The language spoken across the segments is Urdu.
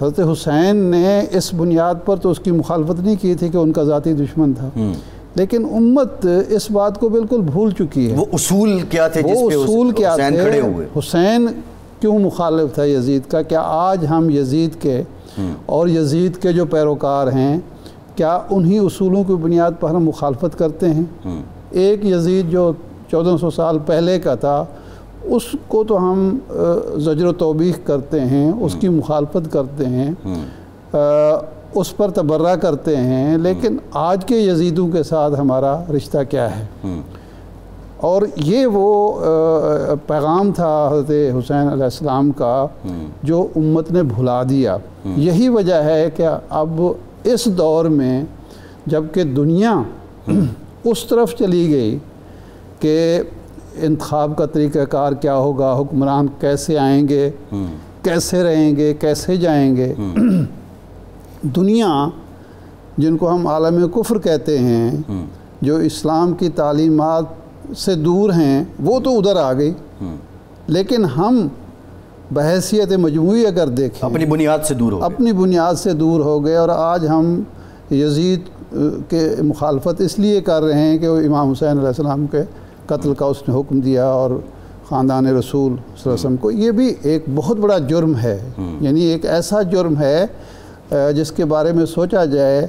حضرت حسین نے اس بنیاد پر تو اس کی مخالفت نہیں کی تھی کہ ان کا ذاتی دشمن تھا، لیکن امت اس بات کو بالکل بھول چکی ہے۔ وہ اصول کیا تھے جس پہ حسین کھڑے ہوئے؟ حسین کیوں مخالف تھا یزید کا؟ کیا آج ہم یزید کے اور یزید کے جو پیروکار ہیں، کیا انہی اصولوں کی بنیاد پر ہم مخالفت کرتے ہیں؟ ایک یزید جو 1400 سال پہلے کا تھا، اس کو تو ہم زجر و توبیخ کرتے ہیں، اس کی مخالفت کرتے ہیں، اس پر تبرہ کرتے ہیں، لیکن آج کے یزیدوں کے ساتھ ہمارا رشتہ کیا ہے؟ اور یہ وہ پیغام تھا حضرت حسین علیہ السلام کا جو امت نے بھلا دیا۔ یہی وجہ ہے کہ اب اس دور میں جب کہ دنیا اس طرف چلی گئی کہ انتخاب کا طریقہ کار کیا ہوگا، حکمران کیسے آئیں گے، کیسے رہیں گے، کیسے جائیں گے، دنیا جن کو ہم عالم کفر کہتے ہیں، جو اسلام کی تعلیمات سے دور ہیں، وہ تو ادھر آ گئی، لیکن ہم بحیثیت مجموعی اگر دیکھیں اپنی بنیاد سے دور ہو گئے، اپنی بنیاد سے دور ہو گئے، اور آج ہم یزید کے مخالفت اس لیے کر رہے ہیں کہ وہ امام حسین علیہ السلام کے قتل کا اس نے حکم دیا اور خاندان رسول صلی اللہ علیہ وسلم کو۔ یہ بھی ایک بہت بڑا جرم ہے، یعنی ایک ایسا جرم ہے جس کے بارے میں سوچا جائے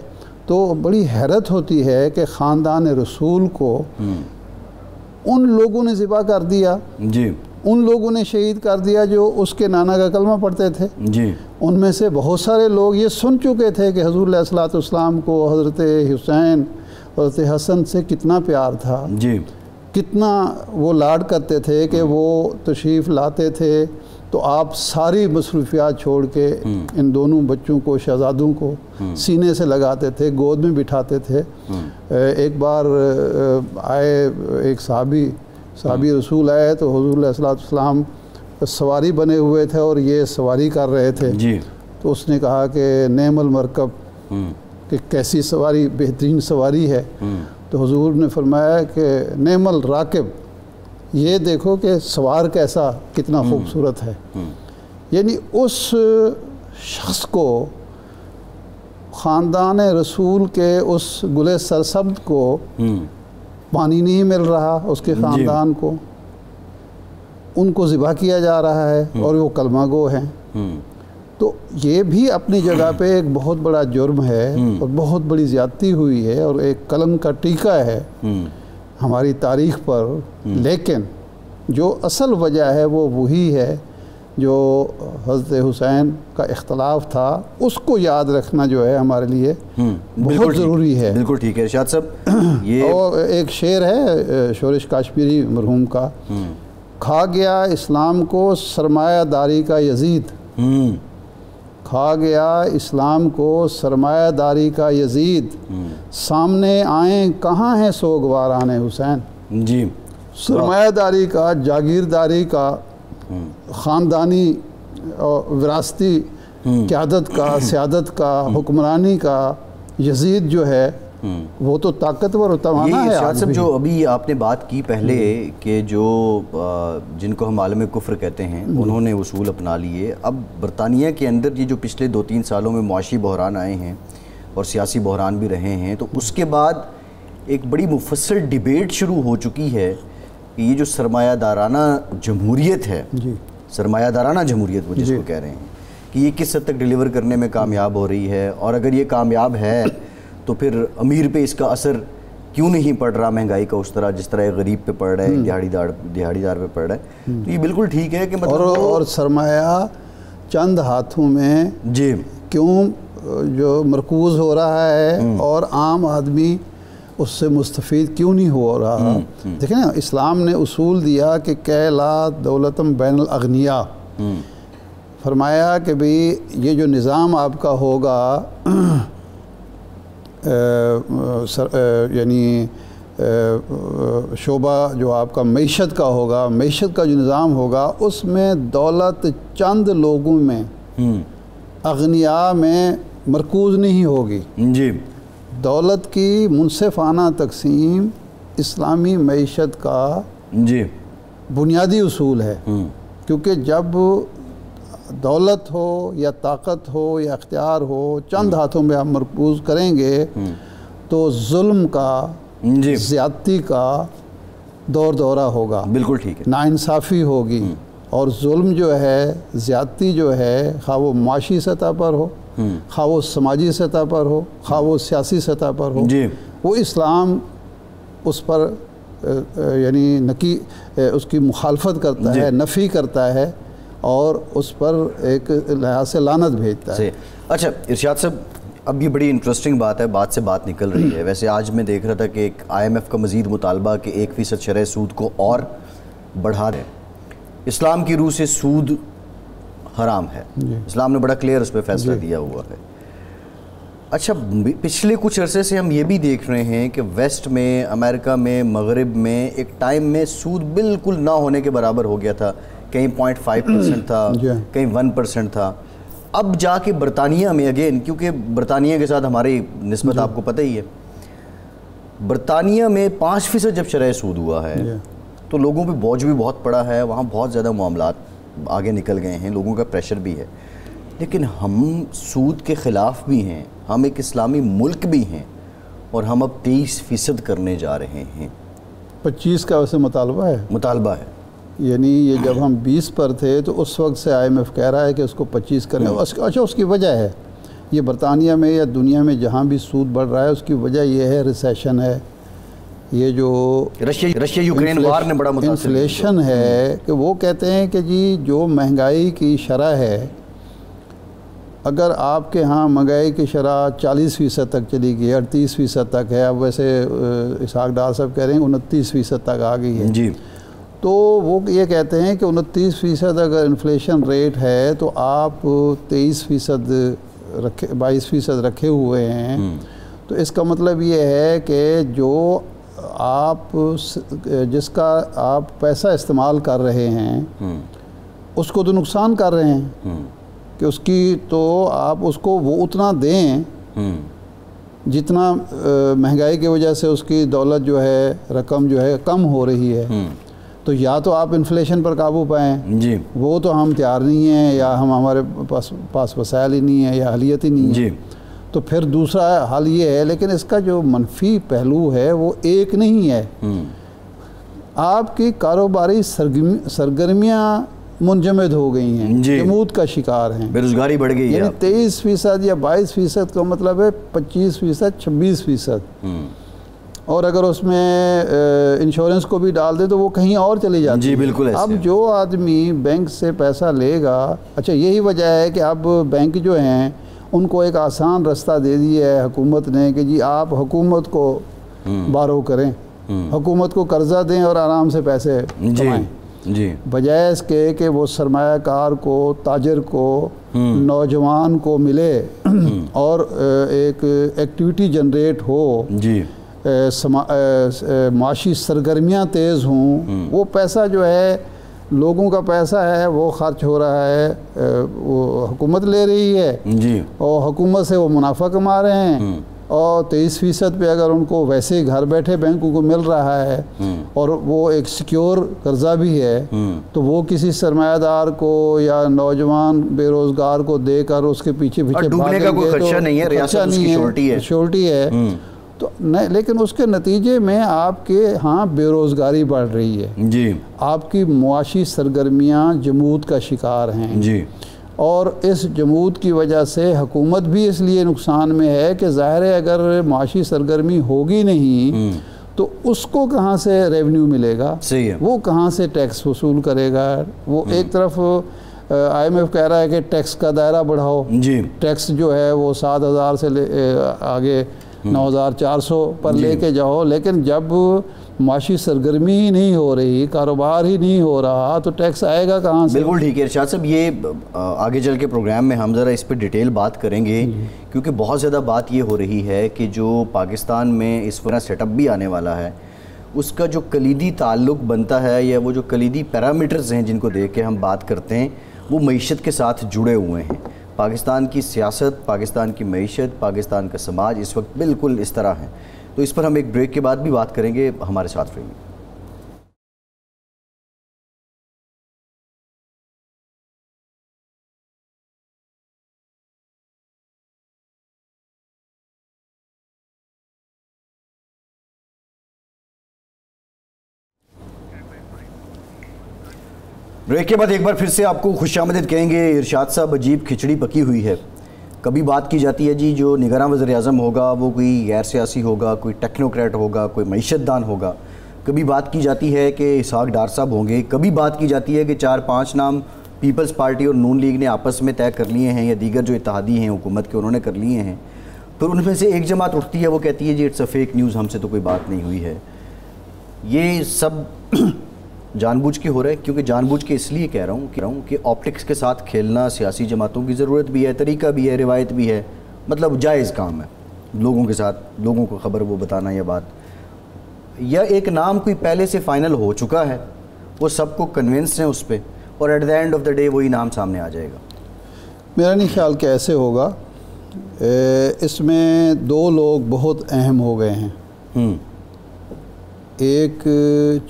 تو بڑی حیرت ہوتی ہے کہ خاندان رسول کو ان لوگوں نے ذبح کر دیا، جی ان لوگوں نے شہید کر دیا جو اس کے نانا کا کلمہ پڑھتے تھے۔ جی ان میں سے بہت سارے لوگ یہ سن چکے تھے کہ حضور علیہ السلام کو حضرت حسین، حضرت حسن سے کتنا پیار تھا، جی کتنا وہ لاڈ کرتے تھے کہ وہ تشریف لاتے تھے تو آپ ساری مصروفیات چھوڑ کے ان دونوں بچوں کو، شہزادوں کو سینے سے لگاتے تھے، گود میں بٹھاتے تھے۔ ایک بار آئے ایک صحابی رسول آئے تو حضور علیہ السلام سواری بنے ہوئے تھے اور یہ سواری کر رہے تھے، تو اس نے کہا کہ نعم المرکب، کہ کیسی سواری، بہترین سواری ہے۔ تو حضور نے فرمایا کہ نعم الراکب، یہ دیکھو کہ سوار کیسا، کتنا خوبصورت ہے۔ یعنی اس شخص کو، خاندان رسول کے اس گلے سرسبز کو پانی نہیں مل رہا، اس کے خاندان کو، ان کو ذبح کیا جا رہا ہے اور وہ کلمہ گو ہیں۔ تو یہ بھی اپنی جگہ پہ ایک بہت بڑا جرم ہے اور بہت بڑی زیادتی ہوئی ہے اور ایک قلم کا ٹیکہ ہے ہماری تاریخ پر۔ لیکن جو اصل وجہ ہے وہ وہی ہے جو حضرت حسین کا اختلاف تھا، اس کو یاد رکھنا جو ہے ہمارے لیے بہت ضروری ہے۔ بالکل ٹھیک ہے ارشاد صاحب۔ یہ اور ایک شعر ہے شورش کاشمیری مرحوم کا، کھا گیا اسلام کو سرمایہ داری کا یزید، کھا گیا اسلام کو سرمایہ داری کا یزید، سامنے آئیں کہاں ہیں سوگواران حسین۔ جی سرمایہ داری کا، جاگیرداری کا، خاندانی وراثتی قیادت کا، سیادت کا، حکمرانی کا یزید جو ہے وہ تو طاقتور و توانا ہے۔ ارشاد صاحب جو ابھی آپ نے بات کی پہلے کہ جو جن کو ہم عالم کفر کہتے ہیں انہوں نے اصول اپنا لیے، اب برطانیہ کے اندر یہ جو پچھلے 2-3 سالوں میں معاشی بحران آئے ہیں اور سیاسی بحران بھی رہے ہیں، تو اس کے بعد ایک بڑی مفصل ڈیبیٹ شروع ہو چکی ہے کہ یہ جو سرمایہ دارانہ جمہوریت ہے، سرمایہ دارانہ جمہوریت وہ جس کو کہہ رہے ہیں، کہ یہ کس حد تک ڈیلیور کرنے میں کامیاب ہو رہی ہے، اور اگر یہ کامیاب ہے تو پھر امیر پہ اس کا اثر کیوں نہیں پڑ رہا مہنگائی کا اس طرح جس طرح غریب پہ پڑ رہا ہے، دیہاڑی دار پہ پڑ رہا ہے۔ تو یہ بالکل ٹھیک ہے کہ مطلب اور سرمایہ چند ہاتھوں میں جی کیوں جو مرکوز ہو رہا ہے اور عام آدمی اس سے مستفید کیوں نہیں ہو رہا۔ دیکھیں نا، اسلام نے اصول دیا کہ کہ لا دولتم بین الاغنیاء، فرمایا کہ بھئی یہ جو نظام آپ کا ہوگا، یعنی شعبہ جو آپ کا معیشت کا ہوگا، معیشت کا جو نظام ہوگا، اس میں دولت چند لوگوں میں، اغنیاء میں مرکوز نہیں ہوگی۔ جی دولت کی منصفانہ تقسیم اسلامی معیشت کا جی بنیادی اصول ہے، کیونکہ جب دولت ہو یا طاقت ہو یا اختیار ہو چند ہاتھوں میں آپ مرکوز کریں گے تو ظلم کا، زیادتی کا دورہ ہوگا، بالکل ٹھیک ہے، ناانصافی ہوگی، اور ظلم جو ہے، زیادتی جو ہے، خواہ وہ معاشی سطح پر ہو، خواہ وہ سماجی سطح پر ہو، خواہ وہ سیاسی سطح پر ہو، وہ اسلام اس پر یعنی اس کی مخالفت کرتا ہے، نفی کرتا ہے، اور اس پر ایک لحاظ سے لعنت بھیجتا ہے۔ اچھا ارشاد صاحب، اب یہ بڑی انٹرسٹنگ بات ہے، بات سے بات نکل رہی ہے۔ ویسے آج میں دیکھ رہا تھا کہ ایک IMF کا مزید مطالبہ کہ 1% شرح سود کو اور بڑھا دیں۔ اسلام کی روح سے سود حرام ہے، اسلام نے بڑا کلیئر اس پہ فیصلہ دیا ہوا ہے۔ اچھا پچھلے کچھ عرصے سے ہم یہ بھی دیکھ رہے ہیں کہ ویسٹ میں، امریکہ میں، مغرب میں ایک ٹائم میں سود بالکل نہ ہونے کے برابر ہو گیا تھا، کہیں 0.5% تھا، کہیں 1% تھا۔ اب جا کے برطانیہ میں اگین، کیونکہ برطانیہ کے ساتھ ہماری نسبت آپ کو پتہ ہی ہے، برطانیہ میں 5% جب شرح سود ہوا ہے تو لوگوں پہ بوجھ بھی بہت پڑا ہے، وہاں بہت زیادہ معاملات آگے نکل گئے ہیں، لوگوں کا پریشر بھی ہے۔ لیکن ہم سود کے خلاف بھی ہیں، ہم ایک اسلامی ملک بھی ہیں، اور ہم اب 23% کرنے جا رہے ہیں۔ 25 کا ویسے مطالبہ ہے، یعنی یہ جب ہم 20 پر تھے تو اس وقت سے IMF کہہ رہا ہے کہ اس کو 25 کریں۔ اچھا اس کی وجہ ہے، یہ برطانیہ میں یا دنیا میں جہاں بھی سود بڑھ رہا ہے اس کی وجہ یہ ہے ریسیشن ہے، یہ جو رشیا یوکرین وار نے بڑا متاثر انفلیشن ہے، کہ وہ کہتے ہیں کہ جی جو مہنگائی کی شرح ہے، اگر آپ کے ہاں مہنگائی کی شرح 40% تک چلی گئی، 38% تک ہے، اب ویسے اسحاق ڈار صاحب کہہ رہے ہیں 29% تک آ گئی ہے، تو وہ یہ کہتے ہیں کہ 29% اگر انفلیشن ریٹ ہے تو آپ 22% رکھے ہوئے ہیں، تو اس کا مطلب یہ ہے کہ جو جس کا آپ پیسہ استعمال کر رہے ہیں اس کو تو نقصان کر رہے ہیں، کہ اس کی تو آپ اس کو وہ اتنا دیں جتنا مہنگائی کی وجہ سے اس کی دولت جو ہے، رقم جو ہے کم ہو رہی ہے، تو یا تو آپ انفلیشن پر قابو پائیں، وہ تو ہم تیار نہیں ہیں، یا ہمارے پاس وسائل ہی نہیں ہے، یا اہلیت ہی نہیں ہے، تو پھر دوسرا حل یہ ہے۔ لیکن اس کا جو منفی پہلو ہے وہ ایک نہیں ہے، آپ کی کاروباری سرگرمیاں منجمد ہو گئی ہیں، جمود کا شکار ہیں، بے روزگاری بڑھ گئی ہے، یعنی 23% یا 22% کا مطلب ہے 25%، 26%، اور اگر اس میں انشورنس کو بھی ڈال دے تو وہ کہیں اور چلی جاتی ہے۔ بالکل۔ اب جو آدمی بینک سے پیسہ لے گا، اچھا یہی وجہ ہے کہ اب بینک جو ہیں ان کو ایک آسان رستہ دے دیا ہے حکومت نے کہ جی آپ حکومت کو بارو کریں، حکومت کو قرضہ دیں اور آرام سے پیسے کمائیں، بجائے اس کے کہ وہ سرمایہ کار کو، تاجر کو، نوجوان کو ملے اور ایک ایکٹیویٹی جنریٹ ہو، معاشی سرگرمیاں تیز ہوں، وہ پیسہ جو ہے لوگوں کا پیسہ ہے وہ خرچ ہو رہا ہے، وہ حکومت لے رہی ہے، اور حکومت سے وہ منافع کما رہے ہیں، اور 23% پہ اگر ان کو ویسے ہی گھر بیٹھے بینکوں کو مل رہا ہے، اور وہ ایک سیکیور قرضہ بھی ہے، تو وہ کسی سرمایہ دار کو یا نوجوان بے روزگار کو دے کر اس کے پیچھے ڈوبنے کا کوئی خدشہ نہیں ہے، ریاست اس کی شورٹی ہے، تو لیکن اس کے نتیجے میں آپ کے ہاں بے روزگاری بڑھ رہی ہے، آپ کی معاشی سرگرمیاں جمود کا شکار ہیں، اور اس جمود کی وجہ سے حکومت بھی اس لیے نقصان میں ہے کہ ظاہر ہے اگر معاشی سرگرمی ہوگی نہیں تو اس کو کہاں سے ریونیو ملے گا، وہ کہاں سے ٹیکس وصول کرے گا۔ وہ ایک طرف IMF کہہ رہا ہے کہ ٹیکس کا دائرہ بڑھاؤ، ٹیکس جو ہے وہ 7,000 سے آگے 9,400 پر لے کے جاؤ، لیکن جب معاشی سرگرمی ہی نہیں ہو رہی، کاروبار ہی نہیں ہو رہا، تو ٹیکس آئے گا کہاں سے؟ بالکل ٹھیک ہے ارشاد صاحب، یہ آگے چل کے پروگرام میں ہم ذرا اس پہ ڈیٹیل بات کریں گے، کیونکہ بہت زیادہ بات یہ ہو رہی ہے کہ جو پاکستان میں اس وقت سیٹ اپ بھی آنے والا ہے، اس کا جو کلیدی تعلق بنتا ہے، یا وہ جو کلیدی پیرامیٹرز ہیں جن کو دیکھ کے ہم بات کرتے ہیں، وہ معیشت کے ساتھ جڑے ہوئے ہیں۔ پاکستان کی سیاست، پاکستان کی معیشت، پاکستان کا سماج اس وقت بالکل اس طرح ہے، تو اس پر ہم ایک بریک کے بعد بھی بات کریں گے، ہمارے ساتھ رہیے۔ بریک کے بعد ایک بار پھر سے آپ کو خوش آمدید کہیں گے. ارشاد صاحب عجیب کھچڑی پکی ہوئی ہے. کبھی بات کی جاتی ہے جی جو نگراں وزیر اعظم ہوگا وہ کوئی غیر سیاسی ہوگا, کوئی ٹیکنوکریٹ ہوگا, کوئی معیشت دان ہوگا. کبھی بات کی جاتی ہے کہ اسحاق ڈار صاحب ہوں گے. کبھی بات کی جاتی ہے کہ 4-5 نام پیپلز پارٹی اور نون لیگ نے آپس میں طے کر لیے ہیں یا دیگر جو اتحادی ہیں حکومت کے انہوں نے کر لیے ہیں. پھر ان میں سے ایک جماعت اٹھتی ہے, وہ کہتی ہے جی اٹس اے فیک نیوز, ہم سے تو کوئی بات نہیں ہوئی ہے. یہ سب جان بوجھ کے ہو رہا ہے, کیونکہ جان بوجھ کے اس لیے کہہ رہا ہوں کہ آپٹکس کے ساتھ کھیلنا سیاسی جماعتوں کی ضرورت بھی ہے, طریقہ بھی ہے, روایت بھی ہے, مطلب جائز کام ہے لوگوں کے ساتھ, لوگوں کو خبر وہ بتانا یہ بات. یا ایک نام کوئی پہلے سے فائنل ہو چکا ہے, وہ سب کو کنونس ہیں اس پہ, اور at the end of the day وہی نام سامنے آ جائے گا. میرا نہیں خیال کہ ایسے ہوگا. اس میں 2 لوگ بہت اہم ہو گئے ہیں. ایک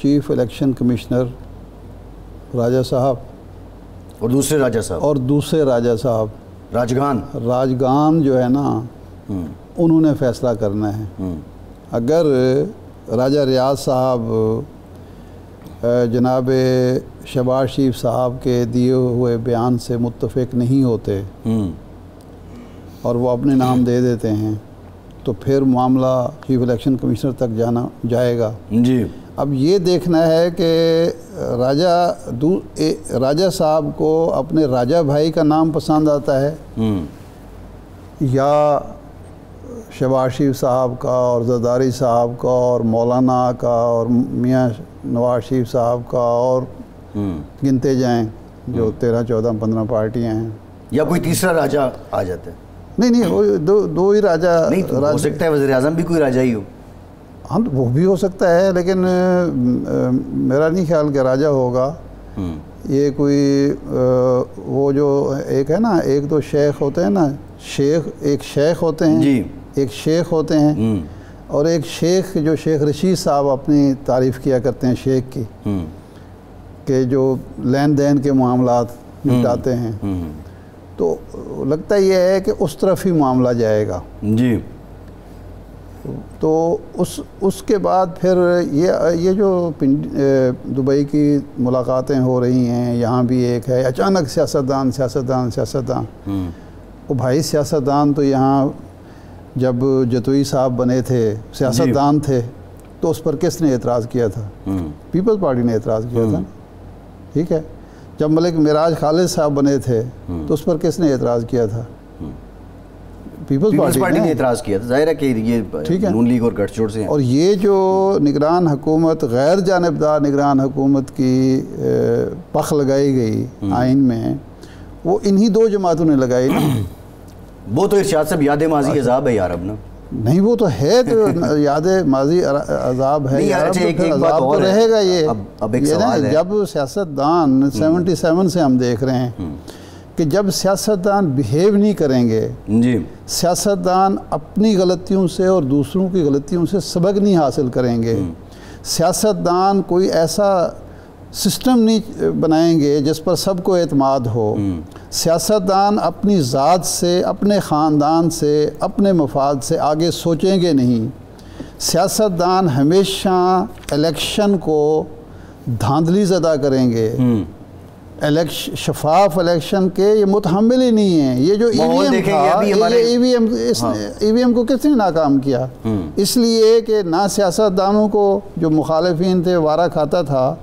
چیف الیکشن کمشنر راجہ صاحب اور دوسرے راجہ صاحب راجگان جو ہے نا انہوں نے فیصلہ کرنا ہے. اگر راجہ ریاض صاحب جناب شہباز شریف صاحب کے دیے ہوئے بیان سے متفق نہیں ہوتے اور وہ اپنے نام دے دیتے ہیں تو پھر معاملہ چیف الیکشن کمشنر تک جائے گا. جی اب یہ دیکھنا ہے کہ راجہ صاحب کو اپنے راجہ بھائی کا نام پسند آتا ہے یا شہباز شریف صاحب کا اور زرداری صاحب کا اور مولانا کا اور میاں نواز شریف صاحب کا اور گنتے جائیں جو 13, 14, 15 پارٹیاں ہیں, یا کوئی تیسرا راجہ آ جاتا ہے. نہیں وہ دو ہی راجہ نہیں ہو سکتا ہے, وزیر اعظم بھی کوئی راجہ ہی ہو. ہاں وہ بھی ہو سکتا ہے, لیکن میرا نہیں خیال کہ راجہ ہوگا. یہ کوئی وہ جو ایک ہے نا, ایک تو شیخ ہوتے ہیں نا, ایک شیخ ہوتے ہیں جی, ایک شیخ ہوتے ہیں, اور ایک شیخ جو شیخ رشید صاحب اپنی تعریف کیا کرتے ہیں شیخ کی, کہ جو لین دین کے معاملات نپٹاتے ہیں. تو لگتا یہ ہے کہ اس طرف ہی معاملہ جائے گا. جی تو اس کے بعد پھر یہ جو دبئی کی ملاقاتیں ہو رہی ہیں, یہاں بھی ایک ہے اچانک سیاستدان. وہ بھائی سیاستدان تو یہاں جب جتوئی صاحب بنے تھے سیاستدان تھے تو اس پر کس نے اعتراض کیا تھا؟ پیپلز پارٹی نے اعتراض کیا تھا. ٹھیک ہے, جب ملک معراج خالد صاحب بنے تھے تو اس پر کس نے اعتراض کیا تھا؟ پیپلز پارٹی نے اعتراض کیا تھا. ظاہر ہے کہ یہ نون لیگ اور گٹھ جوڑ سے ہیں. اور یہ جو نگران حکومت, غیر جانبدار نگران حکومت کی پخ لگائی گئی آئین میں, وہ انہی 2 جماعتوں نے لگائی نا. وہ تو ارشاد صاحب یاد ماضی عذاب ہے یار. اب نا نہیں وہ تو ہے, تو یاد ماضی عذاب ہے, عذاب تو رہے گا. یہ جب سیاستدان 77 سے ہم دیکھ رہے ہیں کہ جب سیاستدان بیہیو نہیں کریں گے, سیاستدان اپنی غلطیوں سے اور دوسروں کی غلطیوں سے سبق نہیں حاصل کریں گے, سیاستدان کوئی ایسا سسٹم نہیں بنائیں گے جس پر سب کو اعتماد ہو, سیاستدان اپنی ذات سے, اپنے خاندان سے, اپنے مفاد سے آگے سوچیں گے نہیں. سیاستدان ہمیشہ الیکشن کو دھاندلی زدہ کریں گے. شفاف الیکشن کے یہ متحمل ہی نہیں ہیں. یہ جو ای وی ایم کو کس نے ناکام کیا؟ اس لیے کہ نہ سیاستدانوں کو جو مخالفین تھے وارہ کھاتا تھا.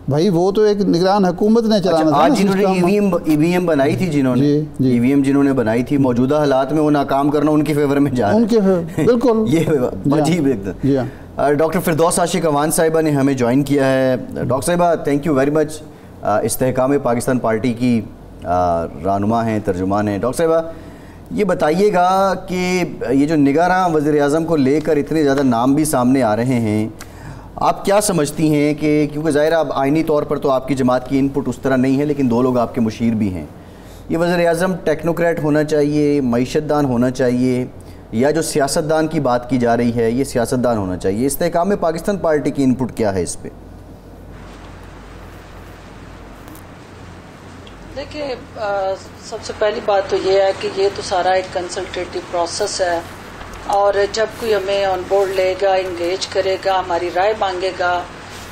بھائی وہ تو ایک نگران حکومت نے چلانا تھا. آج جنہوں نے ای وی ایم بنائی تھی, ای وی ایم جنہوں نے بنائی تھی, موجودہ حالات میں وہ ناکام کرنا ان کے فیور میں جا رہا ہے. ان کے فیور بالکل. یہ عجیب ایک دم. ڈاکٹر فردوس عاشق اوان صاحبہ نے ہمیں جوائن کیا ہے. ڈاکٹر صاحبہ تھینک یو ویری مچ. استحکام پاکستان پارٹی کی رہنما ہیں, ترجمان ہیں. ڈاکٹر صاحبہ یہ بتائیے گا کہ یہ جو نگراں وزیر اعظم کو لے کر اتنے زیادہ نام بھی سامنے آ رہے ہیں, آپ کیا سمجھتی ہیں کہ کیونکہ ظاہر اب آئینی طور پر تو آپ کی جماعت کی انپٹ اس طرح نہیں ہے, لیکن 2 لوگ آپ کے مشیر بھی ہیں, یہ وزیر اعظم ٹیکنوکریٹ ہونا چاہیے, معیشت دان ہونا چاہیے, یا جو سیاستدان کی بات کی جا رہی ہے یہ سیاستدان ہونا چاہیے؟ استحکام پاکستان پارٹی کی انپٹ کیا ہے اس پہ؟ دیکھیں, سب سے پہلی بات تو یہ ہے کہ یہ تو سارا ایک کنسلٹیٹیو پروسیس ہے, اور جب کوئی ہمیں آن بورڈ لے گا, انگیج کرے گا, ہماری رائے مانگے گا,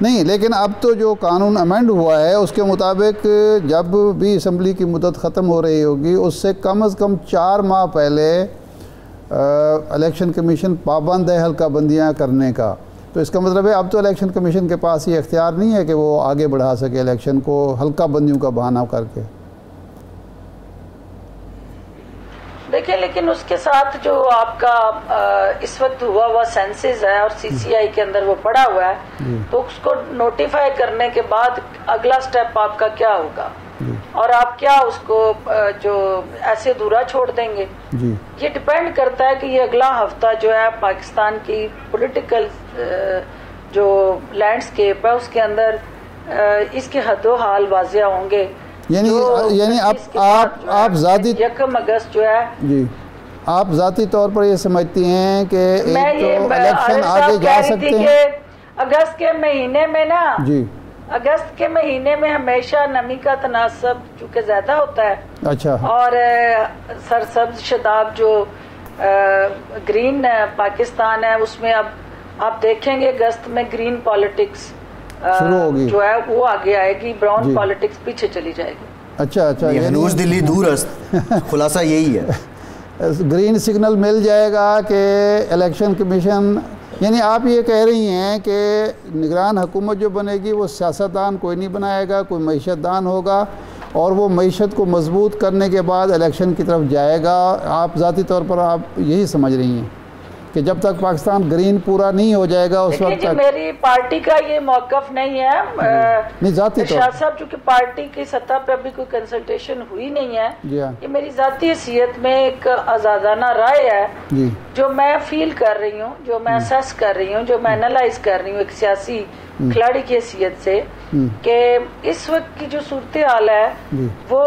نہیں، لیکن اب تو جو قانون امینڈ ہوا ہے اس کے مطابق جب بھی اسمبلی کی مدت ختم ہو رہی ہوگی اس سے کم از کم 4 ماہ پہلے الیکشن کمیشن پابند ہے حلقہ بندیاں کرنے کا. تو اس کا مطلب ہے اب تو الیکشن کمیشن کے پاس یہ اختیار نہیں ہے کہ وہ آگے بڑھا سکے الیکشن کو حلقہ بندیوں کا بہانہ کر کے. دیکھیں لیکن اس کے ساتھ جو آپ کا اس وقت ہوا سینسز ہے اور سی سی آئی کے اندر وہ پڑا ہوا ہے تو اس کو نوٹیفائی کرنے کے بعد اگلا سٹیپ آپ کا کیا ہوگا اور آپ کیا اس کو جو ایسے ادھورا چھوڑ دیں گے. یہ ڈیپینڈ کرتا ہے کہ یہ اگلا ہفتہ جو ہے پاکستان کی پولیٹیکل جو لینڈسکیپ ہے اس کے اندر اس کے حد و حال واضح ہوں گے. یعنی آپ ذاتی 1 اگست جو ہے جی آپ ذاتی طور پر یہ سمجھتی ہیں کہ ایک تو الیکشن آگے جا سکتے ہیں اگست کے مہینے میں نا. جی اگست کے مہینے میں ہمیشہ نمی کا تناسب چونکہ زیادہ ہوتا ہے. اچھا. اور سرسبز شداب جو گرین پاکستان ہے اس میں اب آپ دیکھیں گے اگست میں گرین پالیٹکس شروع ہوگی جو ہے وہ آگے آئے گی، براؤن پالیٹکس پیچھے چلی جائے گی. اچھا ہنوز دلی دور است خلاصہ یہی ہے. گرین سگنل مل جائے گا کہ الیکشن کمیشن، یعنی آپ یہ کہہ رہی ہیں کہ نگران حکومت جو بنے گی وہ سیاستدان کوئی نہیں بنائے گا، کوئی معیشت دان ہوگا اور وہ معیشت کو مضبوط کرنے کے بعد الیکشن کی طرف جائے گا. آپ ذاتی طور پر آپ یہی سمجھ رہی ہیں کہ جب تک پاکستان گرین پورا نہیں ہو جائے گا اس وقت تک. میری پارٹی کا یہ موقف نہیں ہے. نہیں ذاتی طور ارشاد صاحب چونکہ پارٹی کی سطح پہ ابھی کوئی کنسلٹیشن ہوئی نہیں ہے. یہ میری ذاتی حیثیت میں ایک آزادانہ رائے ہے جو میں فیل کر رہی ہوں، جو میں اسیس کر رہی ہوں، جو میں انالائز کر رہی ہوں ایک سیاسی کھلاڑی کی حیثیت سے کہ اس وقت کی جو صورتحال ہے وہ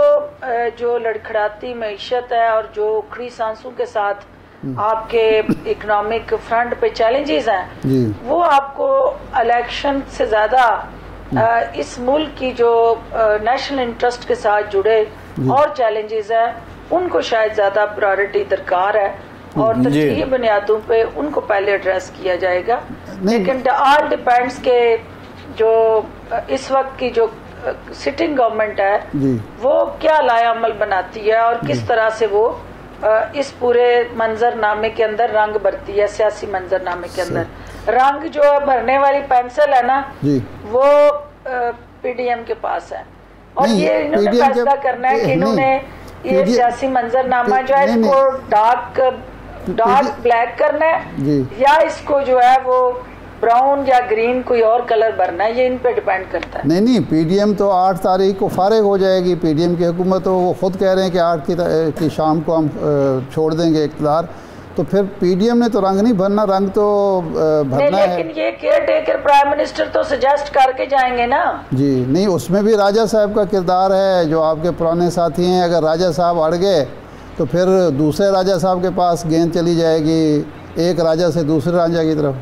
جو لڑکھڑاتی معیشت ہے اور جو اکھڑی سانسوں کے ساتھ آپ کے اکنامک فرنٹ پہ چیلنجز ہیں وہ آپ کو الیکشن سے زیادہ اس ملک کی جو نیشنل انٹرسٹ کے ساتھ جڑے اور چیلنجز ہیں ان کو شاید زیادہ پرائرٹی درکار ہے اور ترجیحی بنیادوں پہ ان کو پہلے ایڈریس کیا جائے گا. لیکن آل ڈیپینڈس کہ جو اس وقت کی جو سٹنگ گورنمنٹ ہے وہ کیا لائے عمل بناتی ہے اور کس طرح سے وہ اس پورے منظر نامے کے اندر رنگ بھرتی ہے. سیاسی منظر نامے کے اندر رنگ جو بھرنے والی پینسل ہے نا وہ پی ڈی ایم کے پاس ہے اور یہ انہوں نے فیصلہ کرنا ہے کہ انہوں نے یہ سیاسی منظر نامہ جو ہے اس کو ڈارک بلیک کرنا ہے یا اس کو جو ہے وہ براؤن یا گرین کوئی اور کلر بھرنا ہے. یہ ان پہ ڈیپینڈ کرتا ہے. نہیں پی ڈی ایم تو 8 تاریخ کو فارغ ہو جائے گی. پی ڈی ایم کی حکومت تو وہ خود کہہ رہے ہیں کہ 8 کی شام کو ہم چھوڑ دیں گے اقتدار. تو پھر پی ڈی ایم نے تو رنگ نہیں بھرنا، رنگ تو بھرنا ہے. لیکن یہ کیئر ٹیکر پرائم منسٹر تو سجیسٹ کر کے جائیں گے نا. جی نہیں، اس میں بھی راجہ صاحب کا کردار ہے جو آپ کے پرانے ساتھی ہیں. اگر راجہ صاحب اڑ گئے تو پھر دوسرے راجہ صاحب کے پاس گیند چلی جائے گی، ایک راجہ سے دوسرے راجہ کی طرف.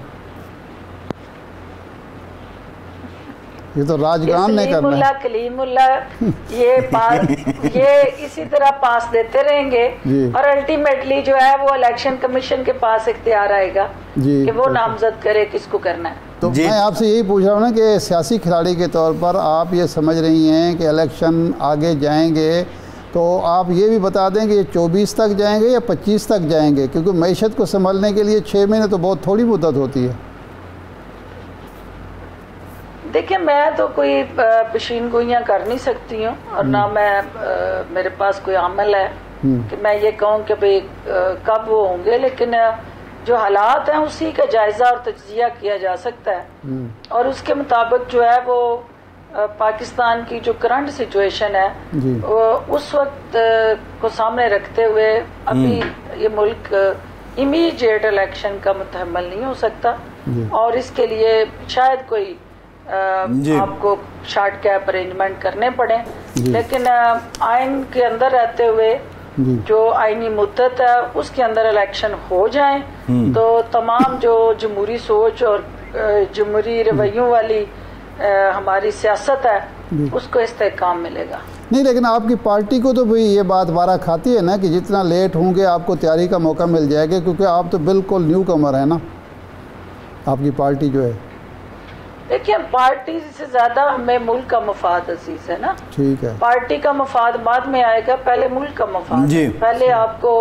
یہ تو راجگان نے کرنا ہے. کلیم اللہ یہ اسی طرح پاس دیتے رہیں گے اور الٹیمیٹلی جو ہے وہ الیکشن کمیشن کے پاس اختیار آئے گا کہ وہ نامزد کرے کس کو کرنا ہے. تو میں آپ سے یہی پوچھ رہا ہوں نا کہ سیاسی کھلاڑی کے طور پر آپ یہ سمجھ رہی ہیں کہ الیکشن آگے جائیں گے تو آپ یہ بھی بتا دیں کہ یہ 24 تک جائیں گے یا 25 تک جائیں گے، کیونکہ معیشت کو سنبھلنے کے لیے 6 مہینے تو بہت تھوڑی مدت ہوتی ہے. دیکھیں میں تو کوئی پیشین گوئیاں کر نہیں سکتی ہوں اور نہ میں میرے پاس کوئی عمل ہے کہ میں یہ کہوں کہ بھئی کب وہ ہوں گے. لیکن جو حالات ہیں اسی کا جائزہ اور تجزیہ کیا جا سکتا ہے اور اس کے مطابق جو ہے وہ پاکستان کی جو کرنٹ سچویشن ہے اس وقت کو سامنے رکھتے ہوئے ابھی یہ ملک امیڈیٹ الیکشن کا متحمل نہیں ہو سکتا اور اس کے لیے شاید کوئی آپ کو شارٹ کیپ ارینجمنٹ کرنے پڑے. لیکن آئین کے اندر رہتے ہوئے جو آئینی مدت ہے اس کے اندر الیکشن ہو جائیں تو تمام جو جمہوری سوچ اور جمہوری رویوں والی ہماری سیاست ہے اس کو استحکام ملے گا. نہیں لیکن آپ کی پارٹی کو تو بھی یہ بات بارہ کھاتی ہے نا کہ جتنا لیٹ ہوں گے آپ کو تیاری کا موقع مل جائے گا، کیونکہ آپ تو بالکل نیو کمر ہیں نا، آپ کی پارٹی جو ہے. دیکھیں پارٹی سے زیادہ ہمیں ملک کا مفاد عزیز ہے نا. ٹھیک ہے. پارٹی کا مفاد بعد میں آئے گا, پہلے ملک کا مفاد. جی. پہلے آپ کو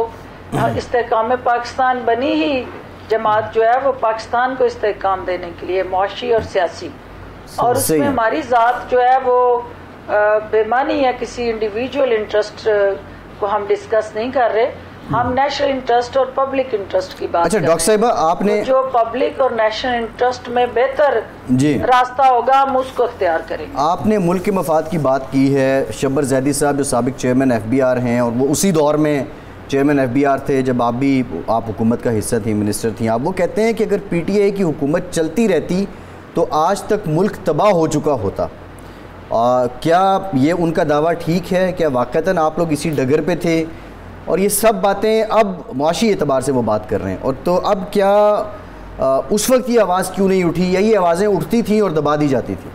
استحکام پاکستان بنی ہی جماعت جو ہے وہ پاکستان کو استحکام دینے کے لیے معاشی اور سیاسی, اور اس میں ہماری ذات جو ہے وہ بے معنی ہے, کسی انڈیویجول انٹرسٹ کو ہم ڈسکس نہیں کر رہے, ہم نیشنل انٹرسٹ اور پبلک انٹرسٹ کی بات اچھا ڈاکٹر صاحبہ آپ نے جو پبلک اور نیشنل انٹرسٹ میں بہتر راستہ ہوگا ہم اس کو اختیار کریں گے. آپ نے ملک کے مفاد کی بات کی ہے. شبر زیدی صاحب جو سابق چیئرمین ایف بی آر ہیں, اور وہ اسی دور میں چیئرمین ایف بی آر تھے جب آپ حکومت کا حصہ تھیں, منسٹر تھیں آپ, وہ کہتے ہیں کہ اگر پی ٹی آئی کی حکومت چلتی رہتی تو آج تک ملک تباہ ہو چکا ہوتا. کیا یہ ان کا دعویٰ ٹھیک ہے؟ کیا واقعتاً آپ لوگ اسی ڈگر پہ تھے اور یہ سب باتیں اب معاشی اعتبار سے وہ بات کر رہے ہیں, اور تو اب کیا اس وقت یہ آواز کیوں نہیں اٹھی, یا یہ آوازیں اٹھتی تھیں اور دبا دی جاتی تھیں؟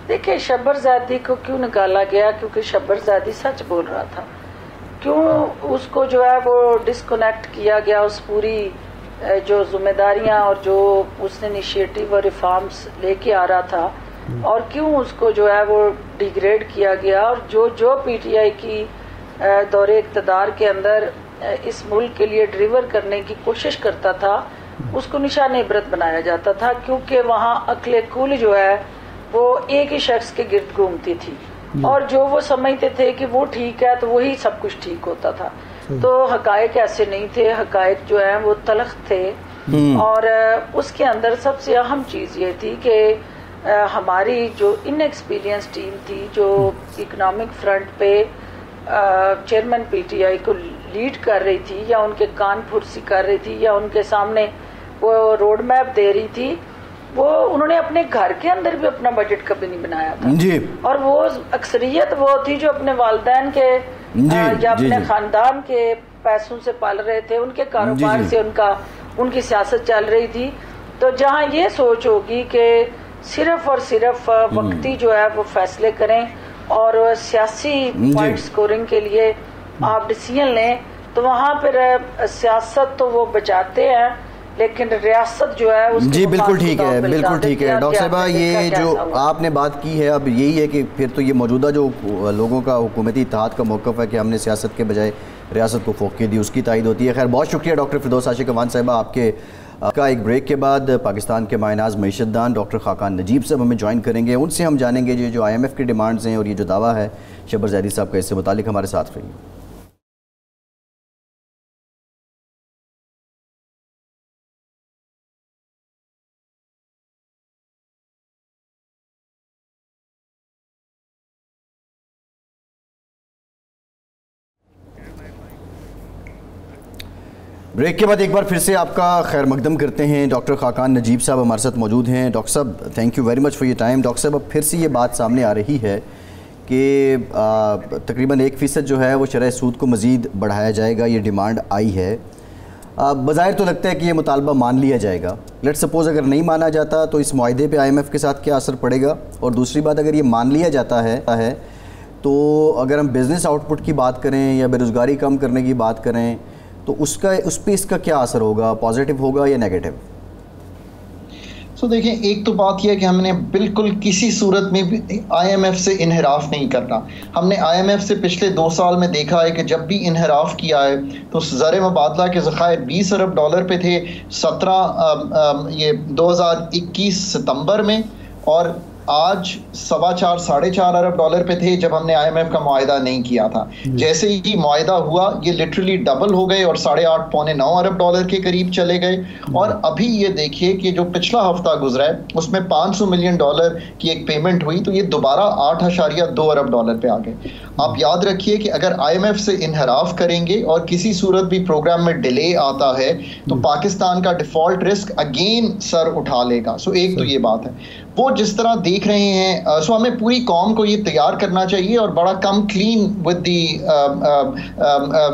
دیکھیں شبر زیدی کو کیوں نکالا گیا, کیونکہ شبر زیدی سچ بول رہا تھا. کیوں اس کو جو ہے وہ ڈسکنیکٹ کیا گیا اس پوری جو ذمہ داریاں اور جو اس نے انیشیٹو اور ریفارمز لے کے آ رہا تھا, اور کیوں اس کو جو ہے وہ ڈیگریڈ کیا گیا, اور جو پی ٹی آئی کی دور اقتدار کے اندر اس ملک کے لیے ڈریور کرنے کی کوشش کرتا تھا اس کو نشان عبرت بنایا جاتا تھا, کیونکہ وہاں عقل کل جو ہے وہ ایک ہی شخص کے گرد گھومتی تھی, اور جو وہ سمجھتے تھے کہ وہ ٹھیک ہے تو وہی سب کچھ ٹھیک ہوتا تھا. تو حقائق ایسے نہیں تھے, حقائق جو ہیں وہ تلخ تھے, اور اس کے اندر سب سے اہم چیز یہ تھی کہ ہماری جو ان ایکسپیرینس ٹیم تھی جو اکنامک فرنٹ پہ چیئرمین پی ٹی آئی کو لیڈ کر رہی تھی, یا ان کے کان پھرسی کر رہی تھی, یا ان کے سامنے وہ روڈ میپ دے رہی تھی, وہ انہوں نے اپنے گھر کے اندر بھی اپنا بجٹ کبھی نہیں بنایا تھا. اور وہ اکثریت وہ تھی جو اپنے والدین کے یا اپنے خاندان کے پیسوں سے پال رہے تھے, ان کے کاروبار سے ان کی سیاست چل رہی تھی. تو جہاں یہ سوچ ہوگی کہ صرف اور صرف وقتی جو ہے وہ فیصلے کریں اور سیاسی پوائنٹ سکورنگ کے لیے آپ ڈیسیژن لیں, تو وہاں پھر سیاست تو وہ بچاتے ہیں لیکن ریاست جو ہے اس جی بالکل ٹھیک ہے, بالکل ٹھیک ہے. ڈاکٹر صاحبہ یہ جو آپ نے بات کی ہے اب یہی ہے کہ پھر تو یہ موجودہ جو لوگوں کا حکومتی اتحاد کا موقف ہے کہ ہم نے سیاست کے بجائے ریاست کو فوقیت دی, اس کی تائید ہوتی ہے. خیر بہت شکریہ ڈاکٹر فردوس عاشق اوان صاحبہ. آپ کے کا ایک بریک کے بعد پاکستان کے ماہ ناز معیشت دان ڈاکٹر خاقان نجیب صاحب ہمیں جوائن کریں گے, ان سے ہم جانیں گے جو آئی ایم ایف کی ڈیمانڈز ہیں اور یہ جو دعویٰ ہے شبر زیدی صاحب کا, اس سے متعلق ہمارے ساتھ رہیے. بریک کے بعد ایک بار پھر سے آپ کا خیر مقدم کرتے ہیں. ڈاکٹر خاقان نجیب صاحب ہمارے ساتھ موجود ہیں. ڈاکٹر صاحب thank you very much for your time. Doctor صاحب اب پھر سے یہ بات سامنے آ رہی ہے کہ تقریباً 1% جو ہے وہ شرح سود کو مزید بڑھایا جائے گا, یہ ڈیمانڈ آئی ہے. بظاہر تو لگتا ہے کہ یہ مطالبہ مان لیا جائے گا. لیٹ سپوز اگر نہیں مانا جاتا تو اس معاہدے پہ آئی ایم ایف کے ساتھ کیا اثر پڑے گا, اور دوسری بات اگر یہ مان لیا جاتا ہے تو اگر ہم بزنس آؤٹ پٹ کی بات کریں یا بے روزگاری کم کرنے کی بات کریں تو اس پہ اس کا کیا اثر ہوگا, پازیٹیو ہوگا یا نیگیٹیو؟ تو دیکھیں ایک تو بات یہ ہے کہ ہم نے بالکل کسی صورت میں بھی آئی ایم ایف سے انحراف نہیں کرنا. ہم نے آئی ایم ایف سے پچھلے 2 سال میں دیکھا ہے کہ جب بھی انحراف کیا ہے تو زر مبادلہ کے ذخائر $20 ارب پہ تھے 2021 ستمبر میں, اور آج 4.25-4.5 ارب ڈالر پہ تھے جب ہم نے آئی ایم ایف کا معاہدہ نہیں کیا تھا. جیسے ہی معاہدہ ہوا یہ لٹرلی ڈبل ہو گئے اور 8.5-9 ارب ڈالر کے قریب چلے گئے. اور ابھی یہ دیکھیے کہ جو پچھلا ہفتہ گزرا ہے اس میں $500 ملین کی ایک پیمنٹ ہوئی, تو یہ دوبارہ 8.2 ارب ڈالر پہ آ گئے. آپ یاد رکھیے کہ اگر آئی ایم ایف سے انحراف کریں گے اور کسی صورت بھی پروگرام میں ڈیلے آتا ہے تو پاکستان کا ڈیفالٹ رسک اگین سر اٹھا لے گا. سو ایک تو یہ بات ہے. وہ جس طرح دیکھ رہے ہیں سو ہمیں پوری قوم کو یہ تیار کرنا چاہیے اور بڑا کم کلین ود دی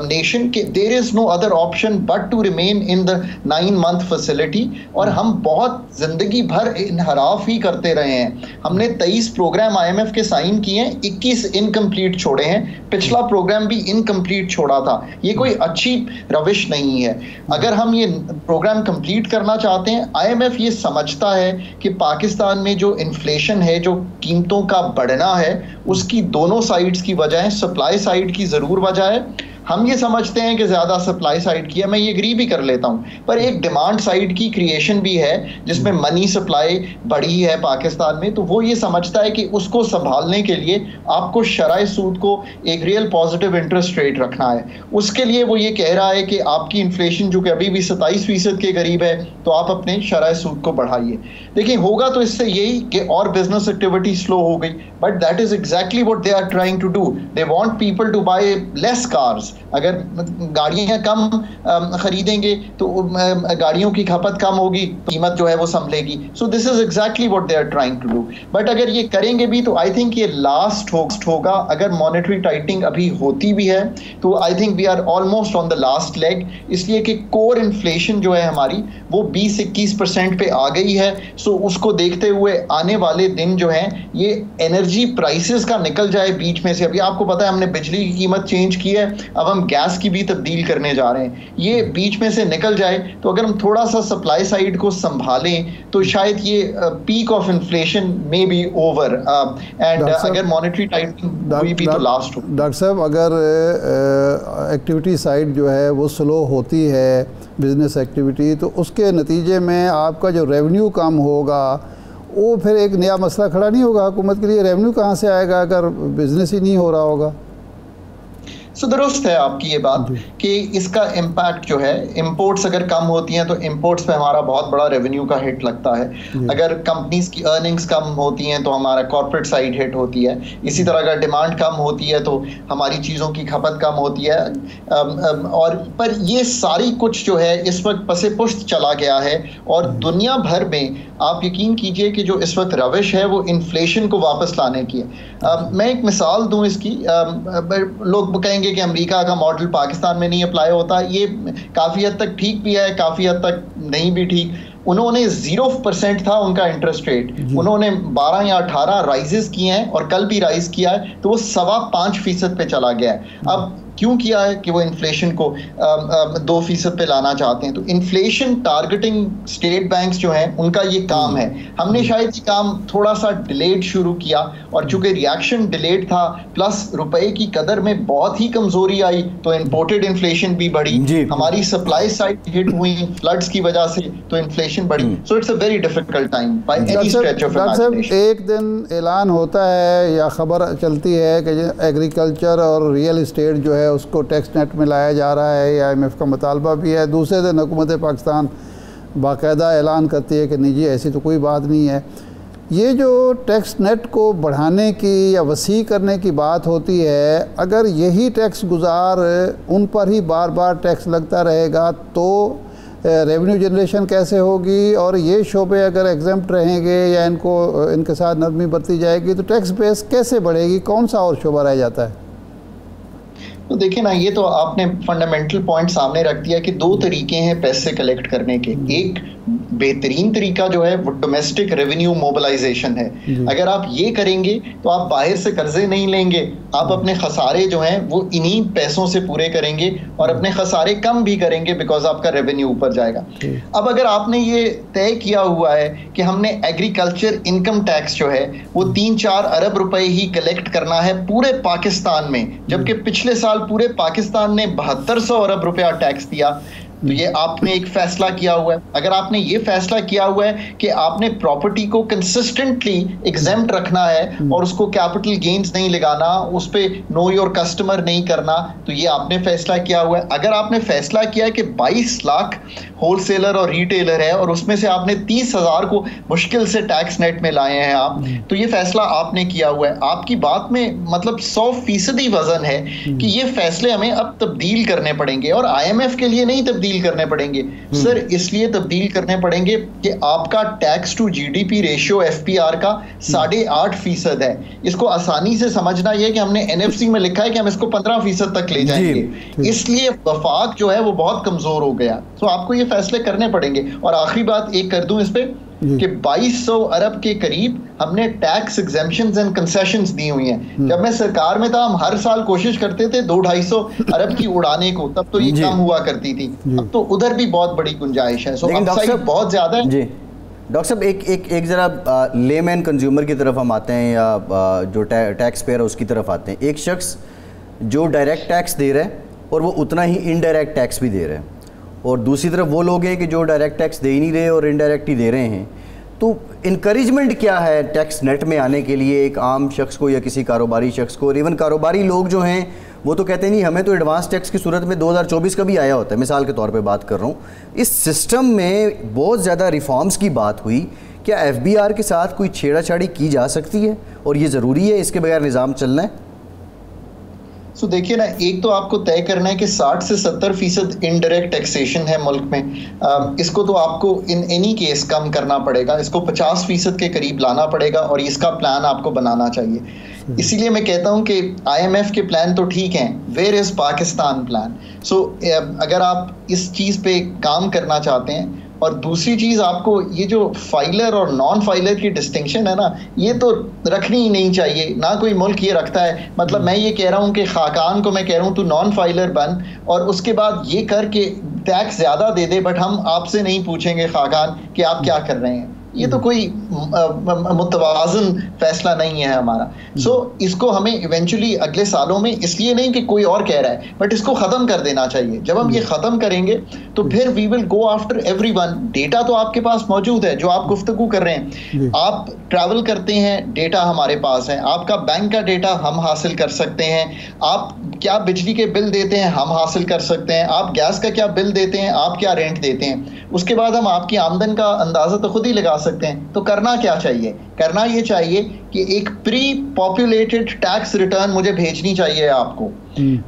نیشن کہ there is no other option but to remain in the 9-month facility. اور ہم بہت زندگی بھر انحراف ہی کرتے رہے ہیں. ہم نے 23 پروگرام IMF کے سائن کیے ہیں, 21 انکمپلیٹ چھوڑے ہیں, پچھلا پروگرام بھی انکمپلیٹ چھوڑا تھا. یہ کوئی اچھی روش نہیں ہے. اگر ہم یہ پروگرام کمپلیٹ کرنا چاہتے ہیں, IMF یہ سمجھتا ہے کہ پاکستان میں جو انفلیشن ہے, جو قیمتوں کا بڑھنا ہے, اس کی دونوں سائڈز کی وجہ ہے. سپلائی سائڈ کی ضرور وجہ ہے. ہم یہ سمجھتے ہیں کہ زیادہ سپلائی سائڈ کی ہے, میں یہ اگری بھی کر لیتا ہوں, پر ایک ڈیمانڈ سائڈ کی کریشن بھی ہے جس میں منی سپلائی بڑھی ہے پاکستان میں. تو وہ یہ سمجھتا ہے کہ اس کو سنبھالنے کے لیے آپ کو شرح سود کو ایک ریئل پازیٹیو انٹرسٹ ریٹ رکھنا ہے. اس کے لیے وہ یہ کہہ رہا ہے کہ آپ کی انفلیشن جو کہ ابھی بھی 27% کے قریب ہے, تو آپ اپنے شرح سود کو بڑھائیے. دیکھیں ہوگا تو اس سے یہی کہ اور بزنس ایکٹیویٹی سلو ہو گئی, but that is exactly what they are trying to do. They want people to buy less cars. اگر گاڑیاں کم خریدیں گے تو گاڑیوں کی کھپت کم ہوگی, قیمت جو ہے وہ سنبھلے گی. So this is exactly what they are trying to do. But اگر یہ کریں گے بھی تو آئی تھنک یہ لاسٹ ہوگا. اگر مانیٹری ٹائٹنگ ابھی ہوتی بھی ہے تو I think we are almost on the last leg, اس لیے کہ کور انفلیشن جو ہے ہماری وہ 20-21% پہ آ گئی ہے. سو اس کو دیکھتے ہوئے آنے والے دن جو ہیں یہ انرجی پرائسز کا نکل جائے بیچ میں سے. ابھی آپ کو پتا ہے ہم نے بجلی کی قیمت چینج کی ہے, اب ہم گیس کی بھی تبدیل کرنے جا رہے ہیں. یہ بیچ میں سے نکل جائے تو اگر ہم تھوڑا سا سپلائی سائڈ کو سنبھالیں تو شاید یہ پیک آف انفلیشن میں بی اوور, اینڈ اگر مانیٹری ٹائٹنگ ہوئی بھی تو لاسٹ ہو. ڈاکٹر صاحب اگر ایکٹیویٹی سائڈ جو ہے وہ سلو ہوتی ہے بزنس ایکٹیویٹی, تو اس کے نتیجے میں آپ کا جو ریونیو کم ہوگا وہ پھر ایک نیا مسئلہ کھڑا نہیں ہوگا حکومت کے لیے؟ ریونیو کہاں سے آئے گا اگر بزنس ہی نہیں ہو رہا ہوگا؟ درست ہے آپ کی یہ بات کہ اس کا امپیکٹ جو ہے, امپورٹس اگر کم ہوتی ہیں تو امپورٹس پہ ہمارا بہت بڑا ریونیو کا ہٹ لگتا ہے. اگر کمپنیز کی ارننگز کم ہوتی ہیں تو ہمارا کارپوریٹ سائڈ ہٹ ہوتی ہے. اسی طرح اگر ڈیمانڈ کم ہوتی ہے تو ہماری چیزوں کی کھپت کم ہوتی ہے. اور پر یہ ساری کچھ جو ہے اس وقت پس پشت چلا گیا ہے, اور دنیا بھر میں آپ یقین کیجئے کہ جو اس وقت روش ہے وہ انفلیشن کو واپس لانے کی ہے. میں ایک مثال دوں اس کی. لوگ کہیں گے کہ امریکہ کا ماڈل پاکستان میں نہیں اپلائی ہوتا. یہ کافی حد تک ٹھیک بھی ہے, کافی حد تک نہیں بھی ٹھیک. انہوں نے 0% تھا ان کا انٹرسٹ ریٹ, انہوں نے 12 یا 18 رائزز کیے ہیں اور کل بھی رائز کیا ہے, تو وہ 5.25% پہ چلا گیا ہے. اب کیوں کیا ہے کہ وہ انفلیشن کو 2% پہ لانا چاہتے ہیں. تو انفلیشن ٹارگٹنگ اسٹیٹ بینکس جو ہیں ان کا یہ کام ہے. ہم نے شاید یہ کام تھوڑا سا ڈیلیڈ شروع کیا, اور چونکہ ریاکشن ڈیلیڈ تھا پلس روپے کی قدر میں بہت ہی کمزوری آئی تو امپورٹڈ انفلیشن بھی بڑھی. ہماری سپلائی سائڈ ہٹ ہوئی فلڈز کی وجہ سے تو انفلیشن بڑھی. So it's a very difficult time by any stretch of imagination. ایک دن اعلان ہوتا ہے یا خبر چلتی ہے کہ ایگریکلچر اور ریئل اسٹیٹ جو ہے اس کو ٹیکس نیٹ میں لایا جا رہا ہے, یا IMF کا مطالبہ بھی ہے. دوسرے دن حکومت پاکستان باقاعدہ اعلان کرتی ہے کہ نہیں جی ایسی تو کوئی بات نہیں ہے. یہ جو ٹیکس نیٹ کو بڑھانے کی یا وسیع کرنے کی بات ہوتی ہے, اگر یہی ٹیکس گزار ان پر ہی بار بار ٹیکس لگتا رہے گا تو ریونیو جنریشن کیسے ہوگی؟ اور یہ شعبے اگر ایگزمپٹ رہیں گے یا ان کے ساتھ نرمی برتی جائے گی تو ٹیکس بیس کیسے بڑھے گی؟ کون سا اور شعبہ رہ جاتا ہے؟ تو دیکھیں نا, یہ تو آپ نے فنڈامنٹل پوائنٹ سامنے رکھ دیا کہ 2 طریقے ہیں پیسے کلیکٹ کرنے کے. ایک بہترین طریقہ جو ہے وہ ڈومیسٹک ریونیو موبلائزیشن ہے. اگر آپ یہ کریں گے تو آپ باہر سے قرضے نہیں لیں گے, آپ اپنے خسارے جو ہیں وہ انہی پیسوں سے پورے کریں گے, اور اپنے خسارے کم بھی کریں گے بیکاز آپ کا ریونیو اوپر جائے گا. اب اگر آپ نے یہ طے کیا ہوا ہے کہ ہم نے ایگریکلچر انکم ٹیکس جو ہے وہ 3-4 ارب روپے ہی کلیکٹ کرنا ہے پورے پاکستان میں, جبکہ پچھلے سال پورے پاکستان نے 7200 ارب روپیہ ٹیکس دیا, تو یہ آپ نے ایک فیصلہ کیا ہوا ہے. اگر آپ نے یہ فیصلہ کیا ہوا ہے کہ آپ نے پراپرٹی کو کنسسٹنٹلی ایگزمپٹ رکھنا ہے اور اس کو کیپٹل گینز نہیں لگانا, اس پہ نو یور کسٹمر نہیں کرنا, تو یہ آپ نے فیصلہ کیا ہوا ہے. اگر آپ نے فیصلہ کیا ہے کہ 22 لاکھ ہول سیلر اور ریٹیلر ہے اور اس میں سے آپ نے 30,000 کو مشکل سے ٹیکس نیٹ میں لائے ہیں آپ, تو یہ فیصلہ آپ نے کیا ہوا ہے. آپ کی بات میں مطلب 100% وزن ہے کہ یہ فیصلے ہمیں اب تبدیل کرنے پڑیں گے, اور IMF کے لیے نہیں تبدیل تبدیل کرنے پڑیں گے؟ سر اس لیے تبدیل کرنے پڑیں گے کہ آپ کا ٹیکس ٹو جی ڈی پی ریشیو FPR کا 8.5% ہے. اس کو آسانی سے سمجھنا یہ کہ ہم نے NFC میں لکھا ہے کہ ہم اس کو 15% تک لے جائیں گے, اس لیے وفاق جو ہے وہ بہت کمزور ہو گیا. تو آپ کو یہ فیصلے کرنے پڑیں گے. اور آخری بات ایک کر دوں اس پہ کہ 2200 ارب کے قریب ہم نے ٹیکس ایگزیمپشنز اینڈ کنسیشنز دی ہوئی ہیں. جب میں سرکار میں تھا ہم ہر سال کوشش کرتے تھے 200-250 ارب کی اڑانے کو, تب تو یہ کم ہوا کرتی تھی, اب تو ادھر بھی بہت بڑی گنجائش ہے. سو اپ سائڈ بہت زیادہ ہے. جی ڈاکٹر صاحب ایک ذرا لے مین کنزیومر کی طرف ہم آتے ہیں, یا جو ٹیکس پیئر ہے اس کی طرف آتے ہیں. ایک شخص جو ڈائریکٹ ٹیکس دے رہا ہے اور وہ اتنا ہی انڈائریکٹ ٹیکس بھی دے رہا ہے, اور دوسری طرف وہ لوگ ہیں کہ جو ڈائریکٹ ٹیکس دے ہی نہیں رہے اور انڈائریکٹ ہی دے رہے ہیں. تو انکریجمنٹ کیا ہے ٹیکس نیٹ میں آنے کے لیے ایک عام شخص کو یا کسی کاروباری شخص کو؟ اور ایون کاروباری لوگ جو ہیں وہ تو کہتے ہیں نہیں ہمیں تو ایڈوانس ٹیکس کی صورت میں 2024 کا بھی آیا ہوتا ہے, مثال کے طور پہ بات کر رہا ہوں. اس سسٹم میں بہت زیادہ ریفارمز کی بات ہوئی, کیا FBR کے ساتھ کوئی چھیڑا چھاڑی کی جا سکتی ہے اور یہ ضروری ہے, اس کے بغیر نظام چلنا ہے؟ سو دیکھیے نا, ایک تو آپ کو طے کرنا ہے کہ 60 سے 70% انڈائریکٹ ٹیکسیشن ہے ملک میں, اس کو تو آپ کو ان اینی کیس کم کرنا پڑے گا, اس کو 50% کے قریب لانا پڑے گا, اور اس کا پلان آپ کو بنانا چاہیے. اسی لیے میں کہتا ہوں کہ IMF کے پلان تو ٹھیک ہیں, ویئر از پاکستان پلان؟ سو اگر آپ اس چیز پہ کام کرنا چاہتے ہیں, اور دوسری چیز آپ کو یہ جو فائلر اور نان فائلر کی ڈسٹنکشن ہے نا, یہ تو رکھنی ہی نہیں چاہیے, نہ کوئی ملک یہ رکھتا ہے. مطلب میں یہ کہہ رہا ہوں کہ خاقان کو میں کہہ رہا ہوں تو نان فائلر بن, اور اس کے بعد یہ کر کے ٹیکس زیادہ دے دے, بٹ ہم آپ سے نہیں پوچھیں گے خاقان کہ آپ کیا کر رہے ہیں. یہ تو کوئی متوازن فیصلہ نہیں ہے ہمارا. سو اس کو ہمیں ایونچولی اگلے سالوں میں, اس لیے نہیں کہ کوئی اور کہہ رہا ہے, بٹ اس کو ختم کر دینا چاہیے. جب ہم یہ ختم کریں گے تو پھر we will go after every one. Data تو آپ کے پاس موجود ہے, جو آپ گفتگو کر رہے ہیں, آپ ٹریول کرتے ہیں, ڈیٹا ہمارے پاس ہے, آپ کا بینک کا ڈیٹا ہم حاصل کر سکتے ہیں, آپ کیا بجلی کے بل دیتے ہیں ہم حاصل کر سکتے ہیں, آپ گیس کا کیا بل دیتے ہیں, آپ کیا رینٹ دیتے ہیں. اس کے بعد ہم آپ کی آمدن کا اندازہ تو خود ہی لگا سکتے ہیں. تو کرنا کیا چاہیے؟ کرنا یہ چاہیے کہ ایک پری پاپولیٹڈ ٹیکس ریٹرن مجھے بھیجنی چاہیے آپ کو.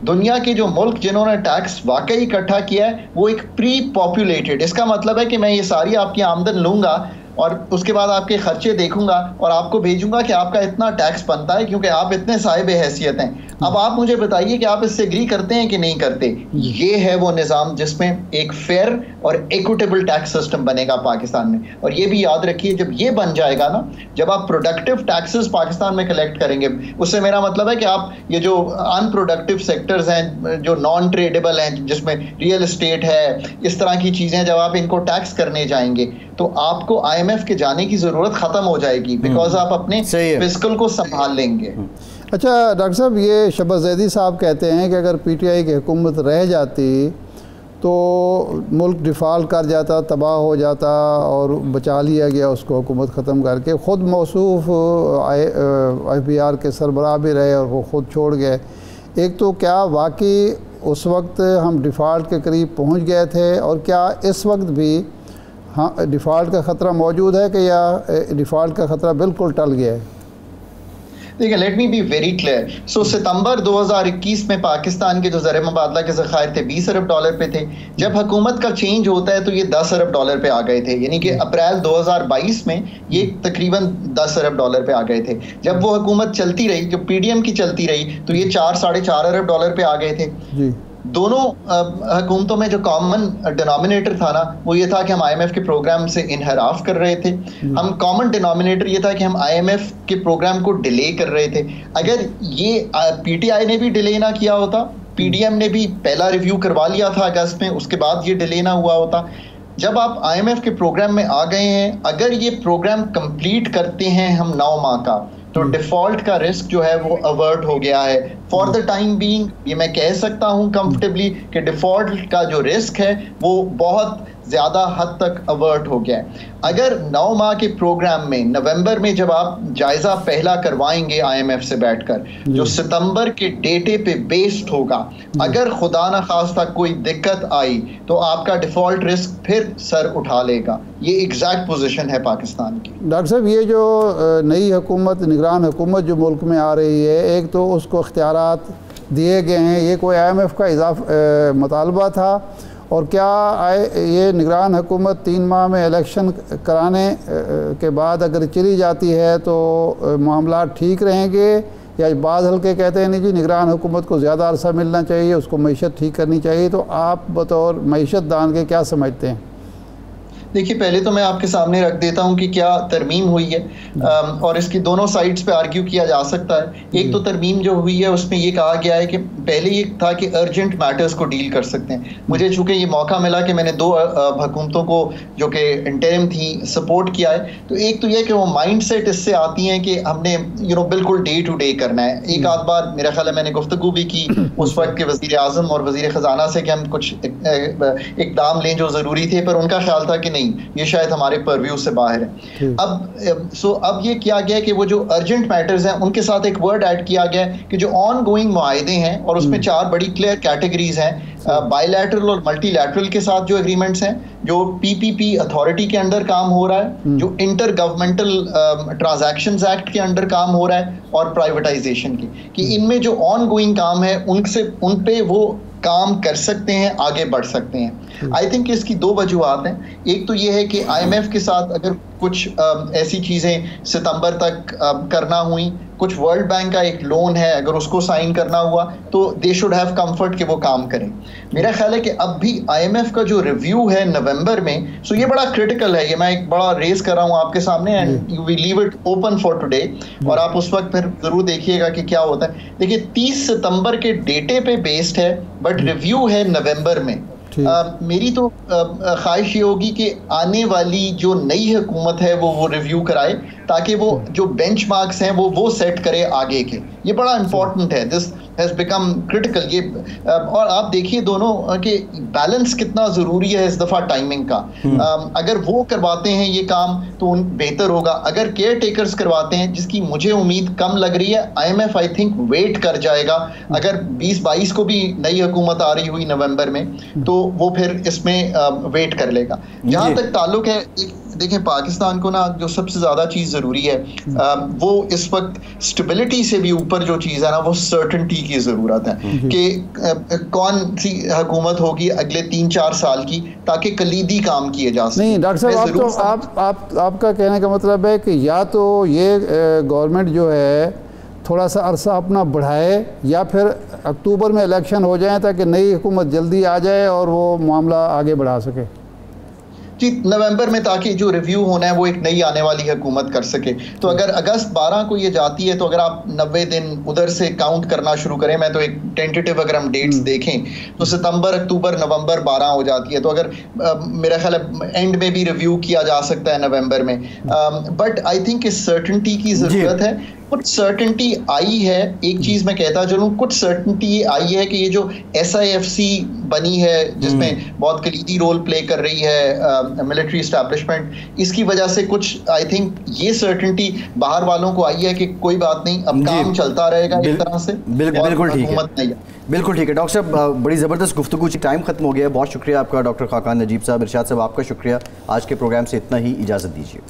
دنیا کے جو ملک جنہوں نے ٹیکس واقعی اکٹھا کیا ہے وہ ایک پری پاپولیٹڈ, اس کا مطلب ہے کہ میں یہ ساری آپ کی آمدن لوں گا اور اس کے بعد آپ کے خرچے دیکھوں گا اور آپ کو بھیجوں گا کہ آپ کا اتنا ٹیکس بنتا ہے کیونکہ آپ اتنے صاحب حیثیت ہیں. اب آپ مجھے بتائیے کہ آپ اس سے اگری کرتے ہیں کہ نہیں کرتے. یہ ہے وہ نظام جس میں ایک فیئر اور ایکوٹیبل ٹیکس سسٹم بنے گا پاکستان میں. اور یہ بھی یاد رکھیے, جب یہ بن جائے گا نا, جب آپ پروڈکٹیو ٹیکسز پاکستان میں کلیکٹ کریں گے, اس سے میرا مطلب ہے کہ آپ یہ جو ان پروڈکٹیو سیکٹرز ہیں, جو نان ٹریڈیبل ہیں, جس میں ریئل اسٹیٹ ہے, اس طرح کی چیزیں, جب آپ ان کو ٹیکس کرنے جائیں گے تو آپ کو IMF کے جانے کی ضرورت ختم ہو جائے گی, بیکاز آپ اپنے فسکل کو سنبھال لیں گے. اچھا ڈاکٹر صاحب, یہ شہباز زیدی صاحب کہتے ہیں کہ اگر PTI کی حکومت رہ جاتی تو ملک ڈیفالٹ کر جاتا, تباہ ہو جاتا, اور بچا لیا گیا اس کو حکومت ختم کر کے. خود موصوف FBR کے سربراہ بھی رہے اور وہ خود چھوڑ گئے. ایک تو کیا واقعی اس وقت ہم ڈیفالٹ کے قریب پہنچ گئے تھے, اور کیا اس وقت بھی ہاں ڈیفالٹ کا خطرہ موجود ہے, کہ یا ڈیفالٹ کا خطرہ بالکل ٹل گیا ہے؟ دیکھیں, let me be very clear. So ستمبر 2021 میں پاکستان کے جو زر مبادلہ کے ذخائر تھے $20 ارب پہ تھے. جب حکومت کا چینج ہوتا ہے تو یہ $10 ارب پہ آ گئے تھے, یعنی کہ اپریل 2022 میں یہ تقریباً $10 ارب پہ آ گئے تھے. جب وہ حکومت چلتی رہی, جو PDM کی چلتی رہی, تو یہ $4-4.5 ارب پہ آ گئے تھے. دونوں حکومتوں میں جو کامن ڈینامینیٹر تھا نا, وہ یہ تھا کہ ہم IMF کے پروگرام سے انحراف کر رہے تھے. ہم کامن ڈینامینیٹر یہ تھا کہ ہم IMF کے پروگرام کو ڈیلے کر رہے تھے. اگر یہ PTI نے بھی ڈیلے نہ کیا ہوتا, PDM نے بھی پہلا ریویو کروا لیا تھا اگست میں, اس کے بعد یہ ڈیلے نہ ہوا ہوتا. جب آپ IMF کے پروگرام میں آ گئے ہیں, اگر یہ پروگرام کمپلیٹ کرتے ہیں ہم 9 ماہ کا, تو ڈیفالٹ کا رسک جو ہے وہ اوورٹ ہو گیا ہے فار دا ٹائم بینگ. یہ میں کہہ سکتا ہوں کمفرٹیبلی کہ ڈیفالٹ کا جو رسک ہے وہ بہت زیادہ حد تک اوورٹ ہو گیا ہے. اگر 9 ماہ کے پروگرام میں نومبر میں جب آپ جائزہ پہلا کروائیں گے IMF سے بیٹھ کر, جو ستمبر کے ڈیٹے پہ بیسڈ ہوگا, اگر خدا نہ خواستہ کوئی دقت آئی تو آپ کا ڈیفالٹ رسک پھر سر اٹھا لے گا. یہ ایگزیکٹ پوزیشن ہے پاکستان کی. ڈاکٹر صاحب, یہ جو نئی حکومت, نگران حکومت جو ملک میں آ رہی ہے, ایک تو اس کو اختیارات دیے گئے ہیں, یہ کوئی IMF کا مطالبہ تھا, اور کیا یہ نگران حکومت 3 ماہ میں الیکشن کرانے کے بعد اگر چلی جاتی ہے تو معاملات ٹھیک رہیں گے، یا بعض حلقے کہتے ہیں نہیں جی نگران حکومت کو زیادہ عرصہ ملنا چاہیے، اس کو معیشت ٹھیک کرنی چاہیے، تو آپ بطور معیشت دان کے کیا سمجھتے ہیں؟ دیکھیے پہلے تو میں آپ کے سامنے رکھ دیتا ہوں کہ کیا ترمیم ہوئی ہے، اور اس کی دونوں سائڈز پہ آرگیو کیا جا سکتا ہے۔ ایک تو ترمیم جو ہوئی ہے اس میں یہ کہا گیا ہے کہ پہلے یہ تھا کہ ارجنٹ میٹرز کو ڈیل کر سکتے ہیں۔ مجھے چونکہ یہ موقع ملا کہ میں نے 2 حکومتوں کو جو کہ انٹرم تھی سپورٹ کیا ہے، تو ایک تو یہ کہ وہ مائنڈ سیٹ اس سے آتی ہیں کہ ہم نے بالکل ڈے ٹو ڈے کرنا ہے۔ ایک آدھ بار میرا خیال ہے میں نے گفتگو بھی کی اس وقت کے وزیر اعظم اور وزیر خزانہ سے کہ ہم کچھ اقدام لیں جو ضروری تھے، پر ان کا خیال تھا کہ نہیں یہ شاید ہمارے پرویو سے باہر ہے۔ اب یہ کیا گیا کہ وہ جو ارجنٹ میٹرز ہیں ان کے ساتھ ایک ورڈ ایڈ کیا گیا کہ جو آن گوئنگ معاہدے ہیں، اور اس میں 4 بڑی کلیئر کیٹیگریز ہیں، بائی لیٹرل اور ملٹی لیٹرل کے ساتھ جو ایگریمنٹس ہیں، جو پی پی پی اتھارٹی کے انڈر کام ہو رہا ہے، جو انٹر گورنمنٹل ٹرانزیکشنز ایکٹ کے انڈر کام ہو رہا ہے، اور پرائیویٹائزیشن کی، کہ ان میں جو آن گوئنگ کام ہے ان پہ وہ کام کر سکتے ہیں، آگے بڑھ سکتے ہیں۔ آئی تھنک اس کی 2 وجوہات ہیں۔ ایک تو یہ ہے کہ آئی ایم ایف کے ساتھ اگر کچھ ایسی چیزیں ستمبر تک کرنا ہوئیں، کچھ ورلڈ بینک کا ایک لون ہے اگر اس کو سائن کرنا ہوا تو دے شوڈ ہیو کمفرٹ کہ وہ کام کریں۔ میرا خیال ہے کہ اب بھی آئی ایم ایف کا جو ریویو ہے نومبر میں، سو یہ بڑا کرٹیکل ہے، یہ میں ایک بڑا ریز کر رہا ہوں آپ کے سامنے، and we leave it open for today, اور آپ اس وقت پھر ضرور دیکھیے گا کہ کیا ہوتا ہے۔ دیکھیے 30 ستمبر کے ڈیٹے پہ بیسڈ ہے، بٹ ریویو ہے نومبر میں۔ میری تو خواہش یہ ہوگی کہ آنے والی جو نئی حکومت ہے وہ ریویو کرائے، تاکہ وہ جو بینچ مارکس ہیں وہ سیٹ کرے آگے کے۔ یہ بڑا امپورٹنٹ ہے، دس ہیز بیکم کرٹیکل۔ یہ اور آپ دیکھیے دونوں کہ بیلنس کتنا ضروری ہے اس دفعہ ٹائمنگ کا۔ اگر وہ کرواتے ہیں یہ کام تو بہتر ہوگا، اگر کیئر ٹیکرز کرواتے ہیں، جس کی مجھے امید کم لگ رہی ہے، I M F I think wait کر جائے گا۔ اگر 2022 کو بھی نئی حکومت آ رہی ہوئی نومبر میں تو وہ پھر اس میں ویٹ کر لے گا۔ جہاں تک تعلق ہے، دیکھیں پاکستان کو نا جو سب سے زیادہ چیز ضروری ہے وہ اس وقت اسٹیبلٹی سے بھی اوپر جو چیز ہے نا وہ سرٹنٹی کی ضرورت ہے، کہ کون سی حکومت ہوگی اگلے 3-4 سال کی، تاکہ کلیدی کام کیے جا سکیں۔ نہیں ڈاکٹر صاحب، آپ کا کہنے کا مطلب ہے کہ یا تو یہ گورنمنٹ جو ہے تھوڑا سا عرصہ اپنا بڑھائے، یا پھر اکتوبر میں الیکشن ہو جائیں تاکہ نئی حکومت جلدی آ جائے اور وہ معاملہ آگے بڑھا سکے۔ جی نومبر میں، تاکہ جو ریویو ہونا ہے وہ ایک نئی آنے والی حکومت کر سکے۔ تو اگر اگست 12 کو یہ جاتی ہے تو اگر آپ 90 دن ادھر سے کاؤنٹ کرنا شروع کریں، میں تو ایک ٹینٹیٹیو اگر ہم ڈیٹس دیکھیں تو ستمبر، اکتوبر، نومبر 12 ہو جاتی ہے، تو اگر میرا خیال ہے اینڈ میں بھی ریویو کیا جا سکتا ہے نومبر میں۔ بٹ آئی تھنک اس سرٹنٹی کی ضرورت ہے۔ کچھ سرٹنٹی آئی ہے، ایک چیز میں کہتا چلوں، کچھ سرٹنٹی یہ آئی ہے کہ یہ جو ایس آئی ایف سی بنی ہے، جس میں بہت کلیدی رول پلے کر رہی ہے ملٹری اسٹیبلشمنٹ، اس کی وجہ سے کچھ آئی تھنک یہ سرٹنٹی باہر والوں کو آئی ہے کہ کوئی بات نہیں، اب کام چلتا رہے گا ایک طرح سے۔ بالکل ٹھیک ہے، بالکل ٹھیک ہے ڈاکٹر صاحب، بڑی زبردست گفتگو، ٹائم ختم ہو گیا ہے۔ بہت شکریہ آپ کا ڈاکٹر خاقان نجیب صاحب۔ ارشاد صاحب آپ کا شکریہ۔ آج کے پروگرام سے اتنا ہی، اجازت دیجیے۔